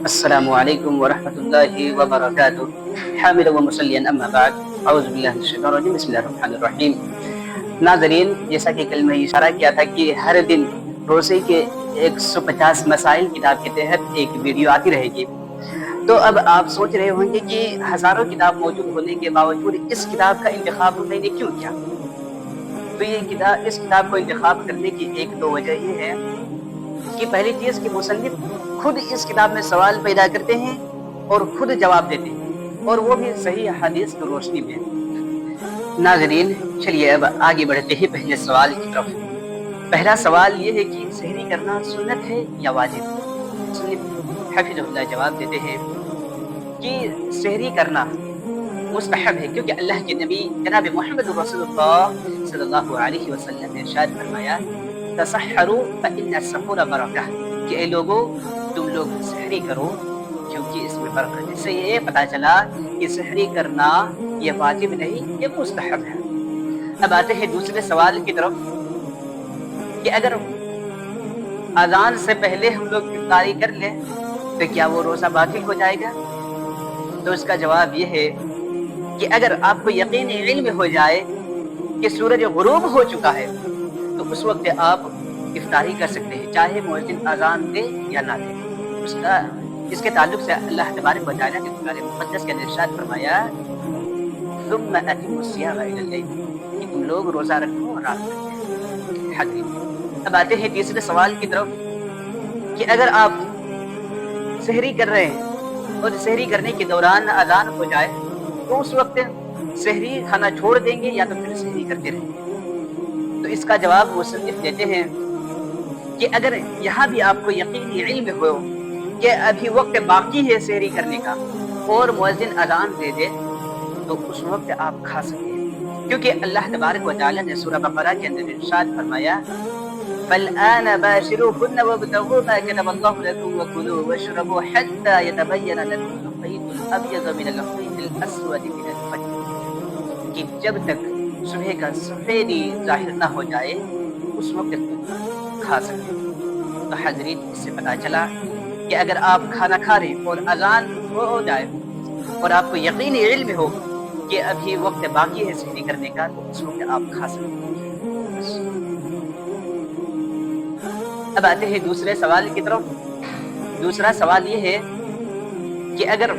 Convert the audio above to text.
السلام علیکم ورحمۃ اللہ وبرکاتہ حامد و مسلین اما بعد اعوذ باللہ من الشیطان الرجیم بسم اللہ الرحمن الرحیم۔ ناظرین، جیسا کہ کل میں اشارہ کیا تھا کہ ہر دن روزے کے 150 مسائل کتاب کے تحت ایک ویڈیو آتی رہے گی، تو اب آپ سوچ رہے ہوں گے کہ ہزاروں کتاب موجود ہونے کے باوجود اس کتاب کا انتخاب میں نے کیوں کیا؟ تو اس کتاب کو انتخاب کرنے کی ایک دو وجہ یہ ہے کہ پہلی چیز کہ مصنف خود اس کتاب میں سوال پیدا کرتے ہیں اور خود جواب دیتے ہیں، اور وہ بھی صحیح حدیث کی روشنی میں۔ ناظرین، چلیے اب آگے بڑھتے ہیں پہلے سوال کی طرف۔ پہلا سوال یہ ہے کہ سحری کرنا سنت ہے یا واجب؟ مصنف حفظ اللہ جواب دیتے ہیں کہ سحری کرنا مستحب ہے، کیونکہ اللہ کے نبی جناب محمد رسول اللہ صلی اللہ علیہ وسلم نے ارشاد فرمایا تسحروا فإن السحور برکہ، کہ اے لوگو تم لوگ سحری کرو کیونکہ اس میں برکت ہے۔ اس سے یہ پتا چلا کہ سحری کرنا یہ واجب نہیں، یہ مستحب ہے۔ اب آتے ہیں دوسرے سوال کی طرف کہ اگر اذان سے پہلے ہم لوگ افطاری کر لیں تو کیا وہ روزہ باطل ہو جائے گا؟ تو اس کا جواب یہ ہے کہ اگر آپ کو یقینی علم ہو جائے کہ سورج غروب ہو چکا ہے تو اس وقت آپ افطاری کر سکتے ہیں، چاہے مؤذن اذان دے یا نہ دے۔ اس کے تعلق سے اللہ تبارک و تعالیٰ نے قرآن مقدس کے ارشاد فرمایا ثم اتموا الصیام الی اللیل، کہ تم لوگ روزہ رکھو رات تک۔ اب آتے ہیں تیسرے سوال کی طرف کہ اگر آپ سحری کر رہے ہیں اور سحری کرنے کے دوران اذان ہو جائے تو اس وقت سحری کھانا چھوڑ دیں گے یا تو پھر سحری کرتے رہیں گے؟ تو اس کا جواب مصنف دیتے ہیں کہ اگر یہاں بھی آپ کو یقینی علم ہو کہ ابھی وقت باقی ہے سحری کرنے کا اور مؤذن اذان دے دے تو اس وقت آپ کھا سکتے ہیں، کیونکہ اللہ تبارک و تعالیٰ نے سورہ بقرہ کے اندر ارشاد فرمایا فالآن باشروهن وابتغوا ما كتب الله لكم وكلوا واشربوا حتى يتبين لكم الخيط الأبيض من الخيط الأسود من الفجر، کہ جب تک صبح کا سفیدی ظاہر نہ ہو جائے اس وقت کھا سکتے ہیں۔ تو حضرین، اس سے پتہ چلا کہ اگر آپ کھانا کھا رہے اور اذان ہو جائے اور آپ کو یقینی علم ہو کہ ابھی وقت باقی ہے سحری کرنے کا تو اس وقت آپ کھا سکتے ہیں۔ اب آتے ہیں دوسرے سوال کی طرف۔ دوسرا سوال یہ ہے کہ اگر